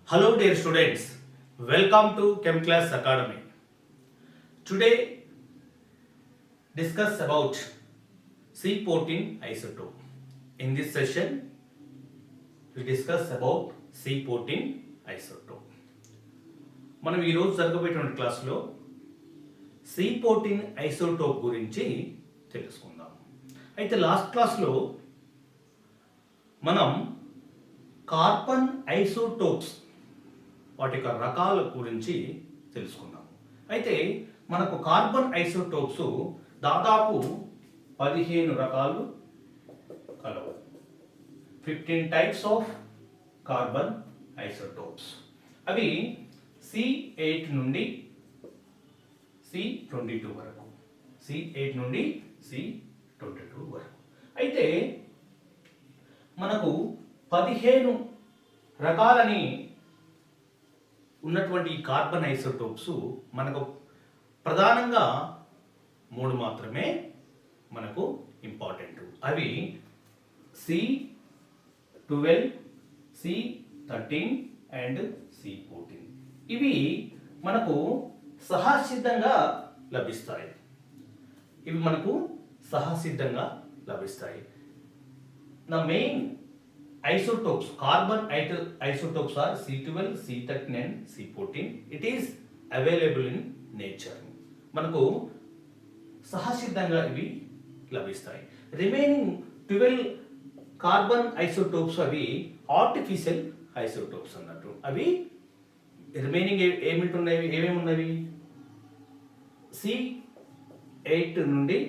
Hello dear students, welcome to Chem Class Academy. Today discuss about C-14 isotope. In this session we discuss about C-14 isotope. మనం ఈరోజు జరగబోయేటువంటి క్లాస్లో C-14 isotope గురించి తెలుసుకుందాం. అయితే last క్లాస్లో మనం కార్బన్ ఐసోటోప్స్ వాటి యొక్క రకాల గురించి తెలుసుకున్నాము. అయితే మనకు కార్బన్ ఐసోటోప్స్ దాదాపు 15 రకాలు కలవు. 15 టైప్స్ ఆఫ్ కార్బన్ ఐసోటోప్స్. అవి C8 నుండి C22 వరకు. C8 నుండి C22 వరకు. అయితే మనకు 15 రకాలని ఉన్నటువంటి కార్బన్ ఐసోటోప్స్ మనకు ప్రధానంగా 3 మాత్రమే మనకు ఇంపార్టెంట్. అవి C12, C13 అండ్ C14. ఇవి మనకు సహసిద్ధంగా లభిస్తాయి. The main isotopes, carbon isotopes are C12, C13 and C14. It is available in nature. మనకు సహసిద్ధంగా ఇవి లభిస్తాయి. రిమైనింగ్ 12 కార్బన్ ఐసోటోప్స్ అవి ఆర్టిఫిషియల్ ఐసోటోప్స్ అన్నట్టు. అవి రిమైనింగ్ ఏమేమి ఉన్నవి? C8 నుండి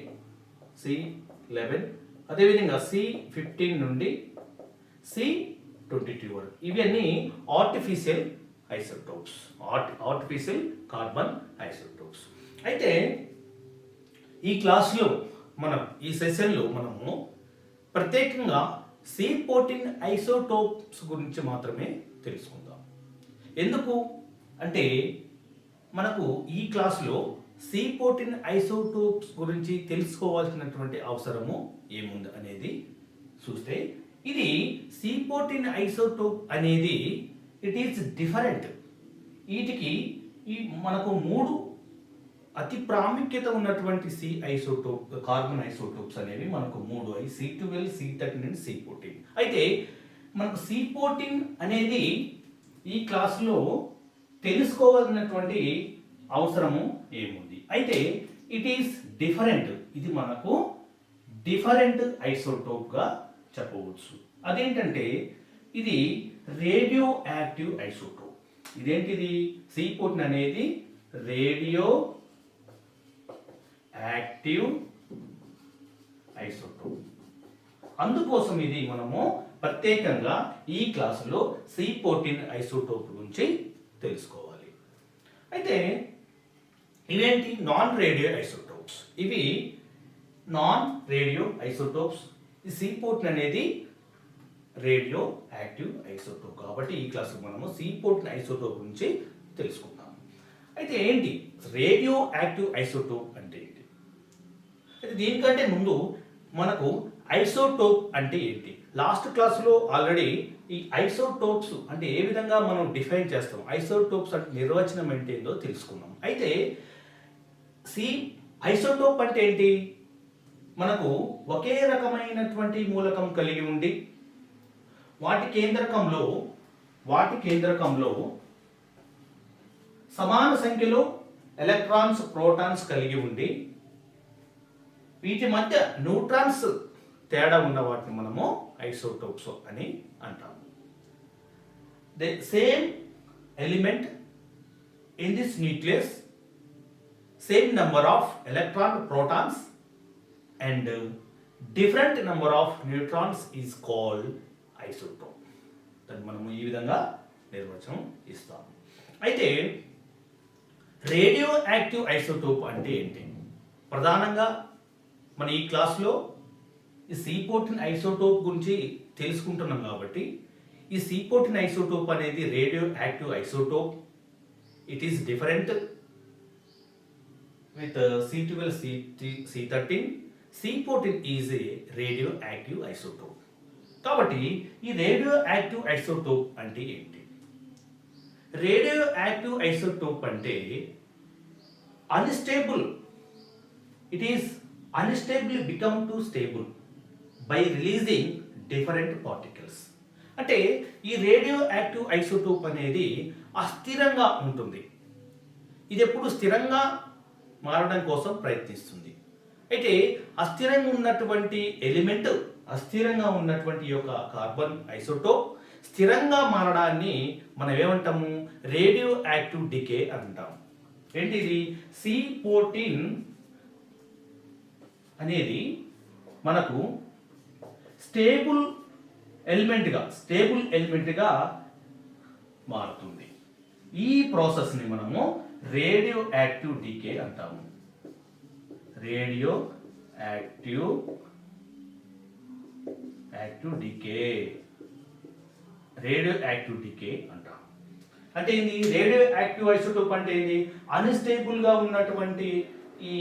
C11, అదేవిధంగా C15 నుండి C22 వరకు. ఇవి అన్ని artificial isotopes, artificial carbon isotopes. అయితే ఈ క్లాస్లో ఈ సెషన్లో మనము ప్రత్యేకంగా C14 ఐసోటోప్స్ గురించి మాత్రమే తెలుసుకుందాం. ఎందుకు అంటే మనకు ఈ క్లాస్లో C14 ఐసోటోప్స్ గురించి తెలుసుకోవాల్సినటువంటి అవసరము ఏముంది అనేది చూస్తే, ఇది C14 ఐసోటోప్ అనేది ఇట్ ఈస్ డిఫరెంట్. వీటికి మనకు 3 అతి ప్రాముఖ్యత ఉన్నటువంటి కార్బన్ ఐసోటోప్స్ అనేవి మనకు 3 అవి C12, C13 అండ్ C14. అయితే మనకు C14 అనేది ఈ క్లాస్లో తెలుసుకోవాల్సినటువంటి అవసరము ఏముంది? అయితే ఇట్ ఈస్ డిఫరెంట్. ఇది మనకు డిఫరెంట్ ఐసోటోప్గా చెప్పవచ్చు. అదేంటంటే ఇది రేడియో యాక్టివ్ ఐసోటోప్. ఇదేంటిది? C14 అనేది రేడియో యాక్టివ్ ఐసోటోప్. అందుకోసం ఇది మనము ప్రత్యేకంగా ఈ క్లాసులో C14 ఐసోటోప్ గురించి తెలుసుకోవాలి. అయితే ఇవేంటి? Non radio isotopes. ఇవి నాన్ రేడియో ఐసోటోప్స్. ఈ C14 అనేది రేడియో యాక్టివ్ ఐసోటోప్ కాబట్టి ఈ క్లాసులో మనము C14 ఐసోటోప్ గురించి తెలుసుకుందాం. అయితే ఏంటి రేడియో యాక్టివ్ ఐసోటోప్ అంటే ఏంటి? అయితే దీనికంటే ముందు మనకు ఐసోటోప్ అంటే ఏంటి? లాస్ట్ క్లాసులో ఆల్రెడీ ఈ ఐసోటోప్స్ అంటే ఏ విధంగా మనం డిఫైన్ చేస్తాం, ఐసోటోప్స్ అంటే నిర్వచనం అంటే ఏందో తెలుసుకున్నాం. అయితే ఐసోటోప్ అంటే ఏంటి? మనకు ఒకే రకమైనటువంటి మూలకం కలిగి ఉండి వాటి కేంద్రకంలో సమాన సంఖ్యలో ఎలక్ట్రాన్స్, ప్రోటాన్స్ కలిగి ఉండి వీటి మధ్య న్యూట్రాన్స్ తేడా ఉన్న వాటిని మనము ఐసోటోప్స్ అని అంటాము. The same element in this nucleus, same number of electron, protons and different number of neutrons is called isotope. దాన్ని మనము ఈ విధంగా నిర్వచనం ఇస్తాము. అయితే రేడియో యాక్టివ్ ఐసోటోప్ అంటే ఏంటి? ప్రధానంగా మన ఈ క్లాస్లో ఈ C14 ఐసోటోప్ గురించి తెలుసుకుంటున్నాం కాబట్టి ఈ C14 ఐసోటోప్ అనేది radio active isotope. It is different with C12, C13. C14 is a radio active isotope. కాబట్టి ఈ రేడియో యాక్టివ్ ఐసోటోప్ అంటే ఏంటి? రేడియో యాక్టివ్ ఐసోటోప్ అంటే unstable, it is unstable become to stable by releasing different particles. అంటే ఈ radio active isotope అనేది అస్థిరంగా ఉంటుంది. ఇది ఎప్పుడు స్థిరంగా మారడం కోసం ప్రయత్నిస్తుంది. అయితే అస్థిరంగా ఉన్నటువంటి ఎలిమెంట్, అస్థిరంగా ఉన్నటువంటి యొక్క కార్బన్ ఐసోటోప్ స్థిరంగా మారడాన్ని మనం ఏమంటాము? రేడియో యాక్టివ్ డికే అంటాం. ఏంటిది? C-14 అనేది మనకు స్టేబుల్ ఎలిమెంట్గా మారుతుంది. ఈ ప్రాసెస్ని మనము రేడియో యాక్టివ్ డికే అంటాము. రేడియో యాక్టివ్ డికే అంటాం. అంటే ఏంది? రేడియో యాక్టివ్ ఐసోటోప్ అంటే ఏంది? అన్స్టేబుల్ గా ఉన్నటువంటి ఈ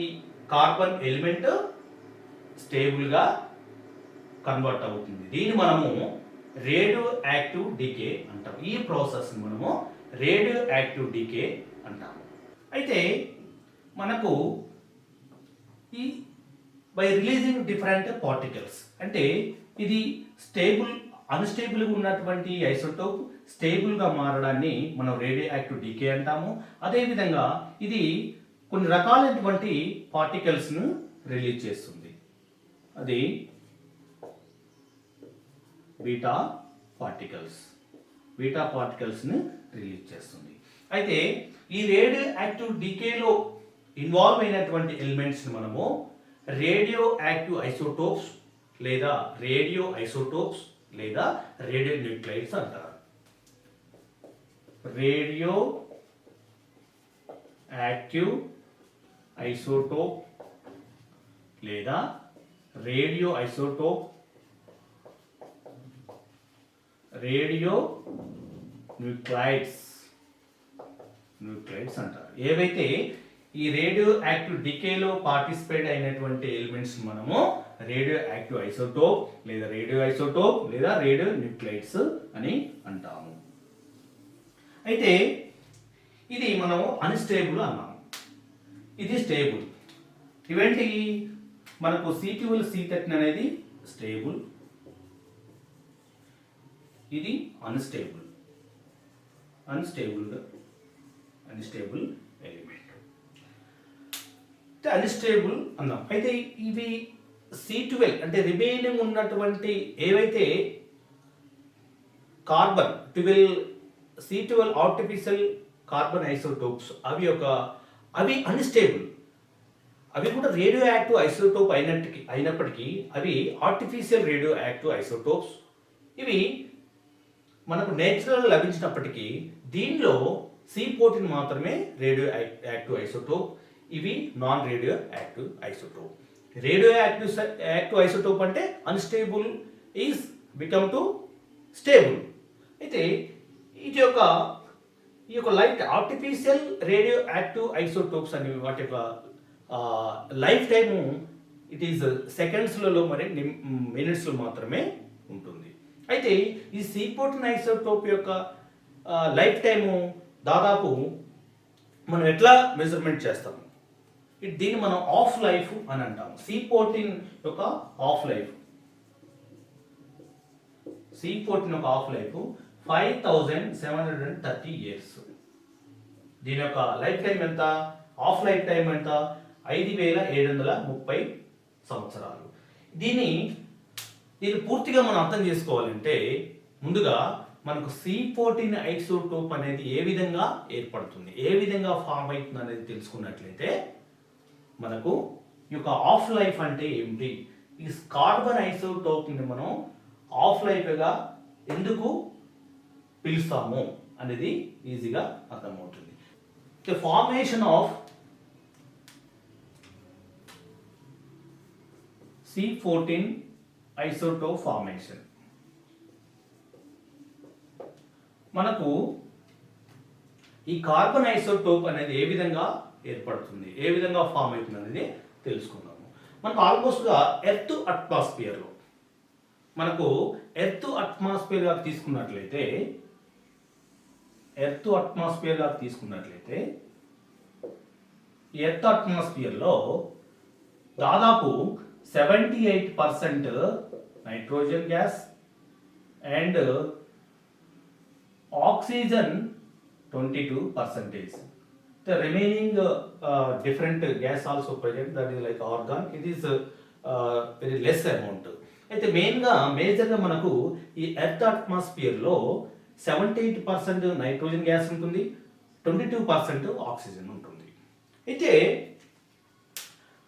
కార్బన్ ఎలిమెంట్ స్టేబుల్ గా కన్వర్ట్ అవుతుంది. దీన్ని మనము రేడియో యాక్టివ్ డికే అంటాం. ఈ ప్రాసెస్ మనము రేడియో యాక్టివ్ డికే అంటాము. అయితే మనకు ఈ బై రిలీజింగ్ డిఫరెంట్ పార్టికల్స్ అంటే ఇది అన్స్టేబుల్గా ఉన్నటువంటి ఐసోటోప్ స్టేబుల్గా మారడాన్ని మనం రేడియో యాక్టివ్ డికే అంటాము. అదేవిధంగా ఇది కొన్ని రకాలైనటువంటి పార్టికల్స్ను రిలీజ్ చేస్తుంది. అది బీటా పార్టికల్స్ని రిలీజ్ చేస్తుంది. అయితే ఈ రేడియో యాక్టివ్ డికేలో ఇన్వాల్వ్ అయినటువంటి ఎలిమెంట్స్ మనము రేడియో యాక్టివ్ ఐసోటోప్స్ లేదా రేడియో న్యూక్లైడ్స్ అంటారు. రేడియో యాక్టివ్ ఐసోటోప్ లేదా రేడియో న్యూక్లైడ్స్ అంటారు. ఏవైతే ఈ రేడియో యాక్టివ్ డికేలో పార్టిసిపేట్ అయినటువంటి ఎలిమెంట్స్ మనము రేడియో యాక్టివ్ ఐసోటోప్ లేదా రేడియో న్యూక్లైడ్స్ అని అంటాము. అయితే ఇది మనము అన్స్టేబుల్ అన్నాము, ఇది స్టేబుల్. ఇవేంటి? మనకు C12 C13 అనేది స్టేబుల్, ఇది అన్స్టేబుల్ ఎలిమెంట్, అన్స్టేబుల్ అన్నాం. అయితే ఇవి C12 అంటే రిమైనింగ్ ఉన్నటువంటి ఏవైతే carbon C12 artificial carbon isotopes అవి అన్స్టేబుల్, అవి కూడా రేడియో యాక్టివ్ ఐసోటోప్ అయినప్పటికీ అవి ఆర్టిఫిషియల్ రేడియో యాక్టివ్ ఐసోటోప్స్. ఇవి మనకు నేచురల్ లభించినప్పటికీ దీనిలో C-14 మాత్రమే రేడియో యాక్టివ్ ఐసోటోప్, ఇవి non radioactive isotope. Radioactive isotope అంటే unstable is become to stable. అయితే ఈ యొక్క life artificial radioactive isotopes అని వాటి యొక్క లైఫ్ టైము ఇట్ ఈస్ సెకండ్స్లలో మరి మినిట్స్లో మాత్రమే ఉంటుంది. అయితే ఈ C-14 ఐసోటోప్ యొక్క లైఫ్ టైము దాదాపు మనం ఎట్లా మెజర్మెంట్ చేస్తాము? దీన్ని మనం ఆఫ్ లైఫ్ అని అంటాము. C-14 యొక్క ఆఫ్ లైఫ్ 5730 ఇయర్స్. దీని యొక్క లైఫ్ టైం ఎంత? ఆఫ్ లైఫ్ టైం ఎంత? 5730 సంవత్సరాలు. దీన్ని పూర్తిగా మనం అర్థం చేసుకోవాలంటే ముందుగా మనకు C-14 ఐసోటోప్ అనేది ఏ విధంగా ఏర్పడుతుంది, ఏ విధంగా ఫామ్ అవుతుంది అనేది తెలుసుకున్నట్లయితే మనకు ఈ యొక్క ఆఫ్ లైఫ్ అంటే ఏమిటి, ఈ కార్బన్ ఐసోటోప్ని మనం ఆఫ్ లైఫ్గా ఎందుకు పిలుస్తాము అనేది ఈజీగా అర్థమవుతుంది. The formation of C-14 isotope formation. మనకు ఈ కార్బన్ ఐసోటోప్ అనేది ఏ విధంగా ఏర్పడుతుంది, ఏ విధంగా ఫామ్ అవుతుంది అనేది తెలుసుకుందాము. మనకు ఆల్మోస్ట్గా ఎర్త్ అట్మాస్ఫియర్లో తీసుకున్నట్లయితే ఎర్త్ అట్మాస్ఫియర్ గా తీసుకున్నట్లయితే ఎర్త్ అట్మాస్ఫియర్లో దాదాపు 78% nitrogen gas and oxygen 22%. The remaining different gas also present, that is like argon, it is very less amount. అయితే మేజర్గా మనకు ఈ ఎర్త్ అట్మాస్ఫియర్లో 78% నైట్రోజన్ గ్యాస్ ఉంటుంది, 22% ఆక్సిజన్ ఉంటుంది. అయితే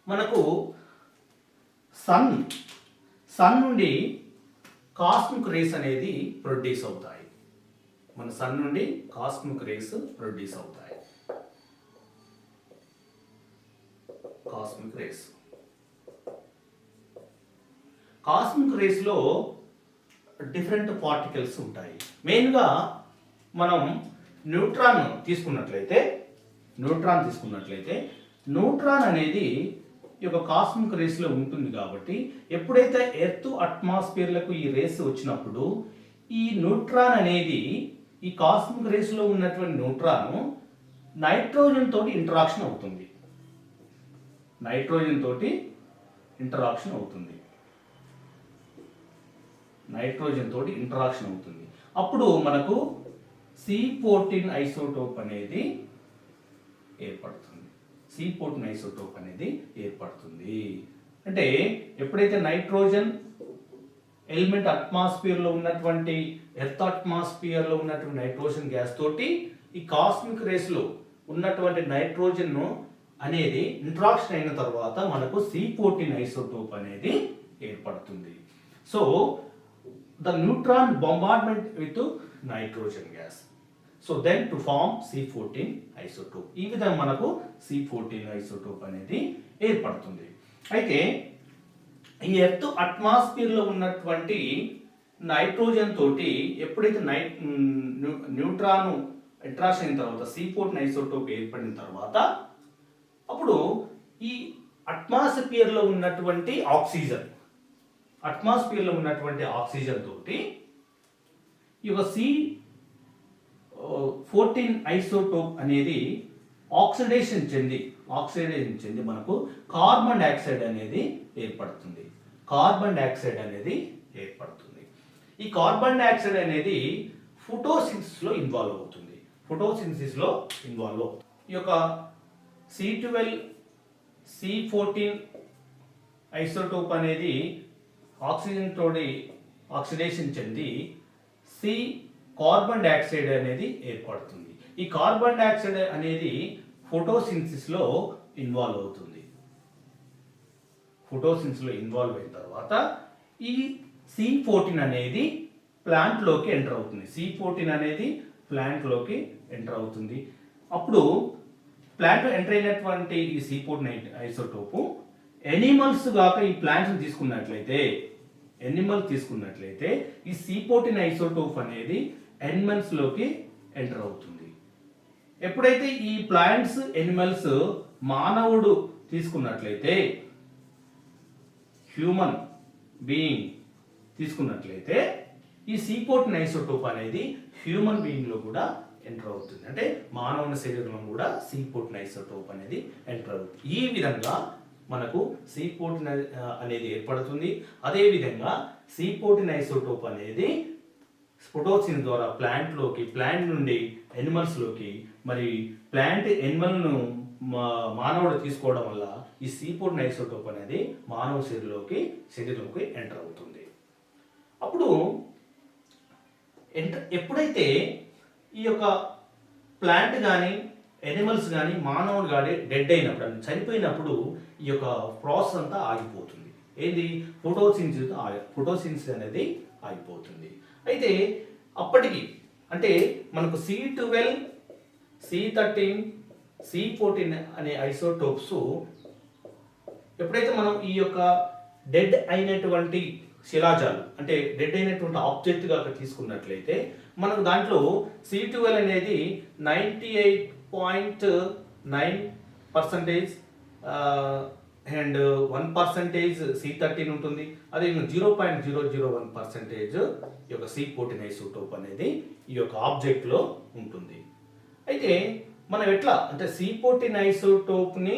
మనకు సన్ నుండి కాస్మిక్ రేస్ అనేది ప్రొడ్యూస్ అవుతాయి. మన సన్ నుండి కాస్మిక్ రేస్ ప్రొడ్యూస్ అవుతాయి. కాస్మిక్ రేస్లో డిఫరెంట్ పార్టికల్స్ ఉంటాయి. మెయిన్గా మనం న్యూట్రాన్ తీసుకున్నట్లయితే న్యూట్రాన్ అనేది ఈ యొక్క కాస్మిక్ రేస్లో ఉంటుంది. కాబట్టి ఎప్పుడైతే ఎర్త్ అట్మాస్ఫియర్లకు ఈ రేస్ వచ్చినప్పుడు ఈ న్యూట్రాన్ అనేది ఈ కాస్మిక్ రేస్లో ఉన్నటువంటి న్యూట్రాన్ నైట్రోజన్ తోటి ఇంటరాక్షన్ అవుతుంది. అప్పుడు మనకు C-14 ఐసోటోప్ అనేది ఏర్పడుతుంది. అంటే ఎప్పుడైతే నైట్రోజన్ ఎలిమెంట్ అట్మాస్ఫియర్లో ఉన్నటువంటి ఎర్త్ అట్మాస్ఫియర్లో ఉన్నటువంటి నైట్రోజన్ గ్యాస్ తోటి ఈ కాస్మిక్ రేస్లో ఉన్నటువంటి నైట్రోజన్ అనేది ఇంట్రాక్షన్ అయిన తర్వాత మనకు C-14 ఐసోటోప్ అనేది ఏర్పడుతుంది. So the neutron bombardment with nitrogen gas, so then to form C-14 isotope. ఈ విధంగా మనకు C-14 ఐసోటోప్ అనేది ఏర్పడుతుంది. అయితే ఈ ఎర్త్ అట్మాస్ఫియర్లో ఉన్నటువంటి నైట్రోజన్ తోటి ఎప్పుడైతే న్యూట్రాన్ ఇంట్రాక్షన్ అయిన తర్వాత C-14 ఐసోటోప్ ఏర్పడిన తర్వాత అప్పుడు ఈ అట్మాస్ఫియర్లో ఉన్నటువంటి ఆక్సిజన్ తోటి ఈ యొక్క C-14 ఐసోటోప్ అనేది ఆక్సిడేషన్ చెంది మనకు కార్బన్ డైఆక్సైడ్ అనేది ఏర్పడుతుంది. ఈ కార్బన్ డైఆక్సైడ్ అనేది ఫోటోసింథసిస్లో ఇన్వాల్వ్ అవుతుంది. ఈ యొక్క C12 C-14 ఐసోటోప్ అనేది ఆక్సిజన్ తోటి ఆక్సిడేషన్ చెంది కార్బన్ డైఆక్సైడ్ అనేది ఏర్పడుతుంది. ఈ కార్బన్ డైఆక్సైడ్ అనేది ఫోటోసింథసిస్లో ఇన్వాల్వ్ అవుతుంది. ఇన్వాల్వ్ అయిన తర్వాత ఈ C-14 అనేది ప్లాంట్లోకి ఎంటర్ అవుతుంది. అప్పుడు ప్లాంట్ ఎంటర్ అయినటువంటి ఈ C-14 ఐసోటోపు ఎనిమల్స్ గాక ఈ ప్లాంట్స్ తీసుకున్నట్లయితే ఈ C-14 ఐసోటోప్ అనేది ఎనిమల్స్ లోకి ఎంటర్ అవుతుంది. ఎప్పుడైతే ఈ ప్లాంట్స్ ఎనిమల్స్ మానవుడు తీసుకున్నట్లయితే హ్యూమన్ బీయింగ్ తీసుకున్నట్లయితే ఈ C-14 ఐసోటోప్ అనేది హ్యూమన్ బీయింగ్ లో కూడా ఎంటర్ అవుతుంది. అంటే మానవుని శరీరంలో కూడా C-14 ఐసోటోప్ అనేది ఎంటర్ అవుతుంది. ఈ విధంగా మనకు C-14 అనేది ఏర్పడుతుంది. అదేవిధంగా C-14 ఐసోటోప్ అనేది ఫోటోసిన్ ద్వారా ప్లాంట్ నుండి ఎనిమల్స్లోకి, మరి ఎనిమల్ను మానవుడు తీసుకోవడం వల్ల ఈ C-14 ఐసోటోప్ అనేది మానవ శరీరంలోకి ఎంటర్ అవుతుంది. అప్పుడు ఎప్పుడైతే ఈ యొక్క ప్లాంట్ కానీ ఎనిమల్స్ కానీ మానవుడు కానీ డెడ్ అయినప్పుడు, చనిపోయినప్పుడు ఈ యొక్క ప్రాసెస్ అంతా ఆగిపోతుంది. ఏంది? ఫోటోసిన్సిస్ అనేది ఆగిపోతుంది. అయితే అప్పటికి అంటే మనకు C12 C13 C14 అనే ఐసోటోప్స్ ఎప్పుడైతే మనం ఈ యొక్క డెడ్ అయినటువంటి శిలాజాలు అంటే డెడ్ అయినటువంటి ఆబ్జెక్ట్గా తీసుకున్నట్లయితే మనకు దాంట్లో C12 అనేది 98.9% అండ్ 1% C13 ఉంటుంది. అదే 0.001% ఈ యొక్క C14 ఐసోటోప్ అనేది ఈ యొక్క ఆబ్జెక్ట్లో ఉంటుంది. అయితే మనం ఎట్లా అంటే C14 ఐసోటోప్ని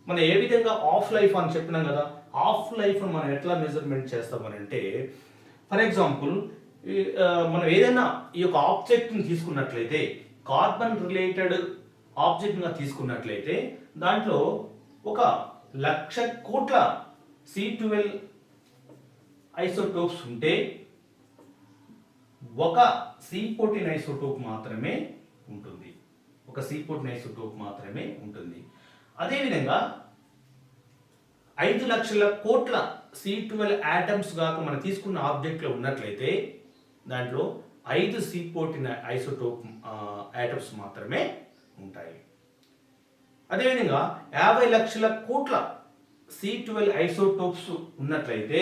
మనం ఏ విధంగా ఆఫ్ లైఫ్ అని చెప్పినాం కదా, ఆఫ్ లైఫ్ మనం ఎట్లా మెజర్మెంట్ చేస్తామని అంటే, ఫర్ ఎగ్జాంపుల్ మనం ఏదైనా ఈ యొక్క ఆబ్జెక్ట్ని తీసుకున్నట్లయితే, కార్బన్ రిలేటెడ్ ఆబ్జెక్ట్గా తీసుకున్నట్లయితే దాంట్లో 1,00,000 కోట్ల C12 ఐసోటోప్స్ ఉంటే ఒక C14 ఐసోటోప్ మాత్రమే ఉంటుంది. ఒక C14 ఐసోటోప్ మాత్రమే ఉంటుంది. అదేవిధంగా 5,00,000 కోట్ల C12 ఆటమ్స్ గాక మనం తీసుకున్న ఆబ్జెక్ట్లో ఉన్నట్లయితే దాంట్లో 5 C14 ఐసోటోప్ ఆటమ్స్ మాత్రమే ఉంటాయి. అదేవిధంగా 50,00,000 కోట్ల C12 ఐసోటోప్స్ ఉన్నట్లయితే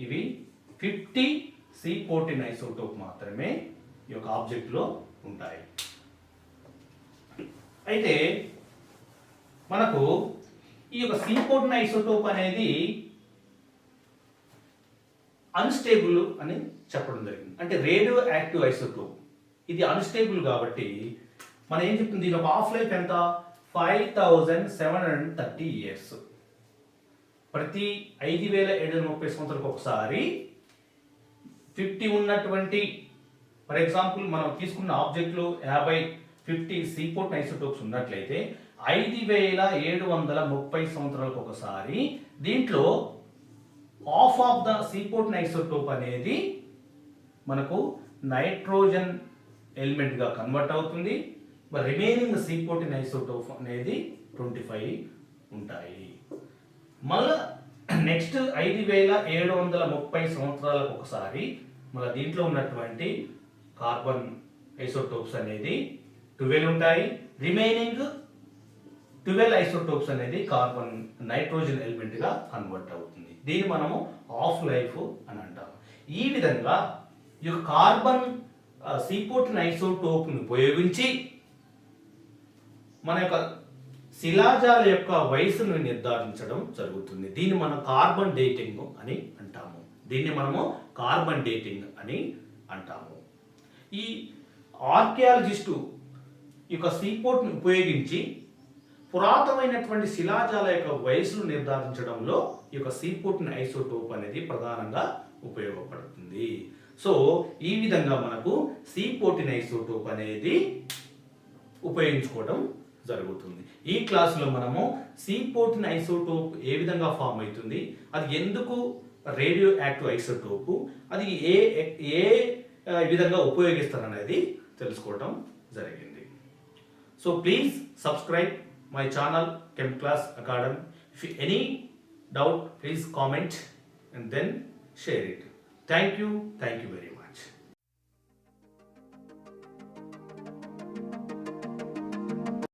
ఇవి 50 C14 ఐసోటోప్ మాత్రమే ఈ యొక్క ఆబ్జెక్ట్లో ఉంటాయి. అయితే మనకు ఈ యొక్క C14 ఐసోటోప్ అనేది అన్స్టేబుల్ అని చెప్పడం జరిగింది. అంటే రేడియో యాక్టివ్ ఐసోటోప్ ఇది అన్స్టేబుల్ కాబట్టి మనం ఏం చెప్తుంది, దీని ఒక హాఫ్ లైఫ్ ఎంత, 5,730 ఇయర్స్. ప్రతి 5,730 సంవత్సరాలకు ఒకసారి 50 ఉన్నటువంటి, ఫర్ ఎగ్జాంపుల్ మనం తీసుకున్న ఆబ్జెక్ట్లో 50 C14 ఐసోటోప్స్ ఉన్నట్లయితే 5,730 సంవత్సరాలకు ఒకసారి దీంట్లో half of the C14 isotope అనేది మనకు నైట్రోజన్ ఎలిమెంట్ గా కన్వర్ట్ అవుతుంది. మరి రిమైనింగ్ C14 ఐసోటోప్ అనేది 25 ఉంటాయి. మళ్ళా నెక్స్ట్ 5,730 సంవత్సరాలకు ఒకసారి మళ్ళీ దీంట్లో ఉన్నటువంటి కార్బన్ ఐసోటోప్స్ అనేది 12 ఉంటాయి. రిమైనింగ్ 12 ఐసోటోప్స్ అనేది కార్బన్ నైట్రోజన్ ఎలిమెంట్ గా కన్వర్ట్ అవుతుంది. దీన్ని మనము హాఫ్ లైఫ్ అని అంటాము. ఈ విధంగా ఈ కార్బన్ C14 ఐసోటోప్ను ఉపయోగించి మన యొక్క శిలాజాల యొక్క వయసును నిర్ధారించడం జరుగుతుంది. దీన్ని మనం కార్బన్ డేటింగ్ అని అంటాము. దీన్ని మనము కార్బన్ డేటింగ్ అని అంటాము. ఈ ఆర్కియాలజిస్టు ఈ యొక్క C14 ఉపయోగించి పురాతనమైనటువంటి శిలాజాల యొక్క వయసును నిర్ధారించడంలో ఈ యొక్క C14 ఐసోటోప్ అనేది ప్రధానంగా ఉపయోగపడుతుంది. సో ఈ విధంగా మనకు C14 ఐసోటోప్ అనేది ఉపయోగించుకోవడం జరుగుతుంది. ఈ క్లాసులో మనము C14 ఐసోటోప్ ఏ విధంగా ఫామ్ అవుతుంది, అది ఎందుకు రేడియో యాక్టివ్ ఐసోటోప్, అది ఏ విధంగా ఉపయోగిస్తారనేది తెలుసుకోవడం జరిగింది. So please subscribe my channel Chem Class Academy. If you any doubt, please comment and then share it. Thank you very much.